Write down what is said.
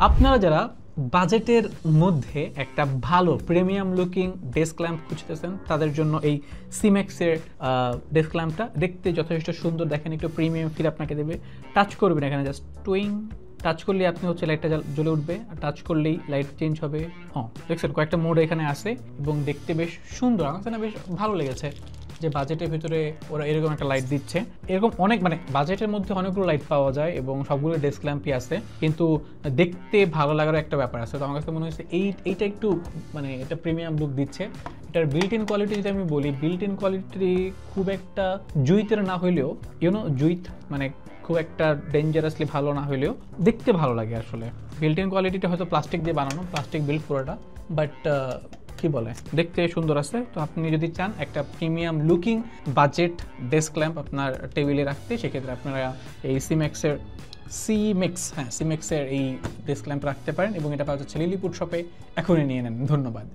আপনারা যারা বাজেটের মধ্যে একটা ভালো প্রিমিয়াম লুকিং ডেস্ক ল্যাম্প খুঁজতেছেন তাদের জন্য এই সিম্যাক্সের ডেস্ক ল্যাম্পটা দেখতে যথেষ্ট সুন্দর। দেখেন একটু প্রিমিয়াম ফিল আপনাকে দেবে। টাচ করবেন এখানে, জাস্ট টুইং টাচ করলেই আপনি হচ্ছে লাইটটা জ্বলে উঠবে, আর টাচ করলেই লাইট চেঞ্জ হবে। দেখছেন কয়েকটা মোড এখানে আছে এবং দেখতে বেশ সুন্দর। আমার কাছে না বেশ ভালো লেগেছে যে বাজেটের ভিতরে ওরা এরকম একটা লাইট দিচ্ছে। এরকম অনেক মানে বাজেটের মধ্যে অনেকগুলো লাইট পাওয়া যায় এবং সবগুলো ডেস্ক ল্যাম্পই আছে, কিন্তু দেখতে ভালো লাগার একটা ব্যাপার আছে। তো আমার কাছে মনে হচ্ছে এইটা একটু মানে এটা প্রিমিয়াম লুক দিচ্ছে। এটার বিল্ট ইন কোয়ালিটি যদি আমি বলি, বিল্ট ইন কোয়ালিটি খুব একটা জুইতের না হইলেও জুইত মানে খুব একটা ডেঞ্জারাসলি ভালো না হইলেও দেখতে ভালো লাগে আসলে। বিল্ট ইন কোয়ালিটিটা হয়তো প্লাস্টিক দিয়ে বানানো, প্লাস্টিক বিল্ড পুরোটা, বাট কি বলে দেখতে সুন্দর আছে। তো আপনি যদি চান একটা premium looking budget desk lamp আপনার টেবিলে রাখতে, সেক্ষেত্রে আপনারা এই সিমেক্সের এই ডেস্ক ল্যাম্প রাখতে পারেন এবং এটা পাওয়া যাচ্ছে লিলিপুট শপে। এখনই নিয়ে নেন। ধন্যবাদ।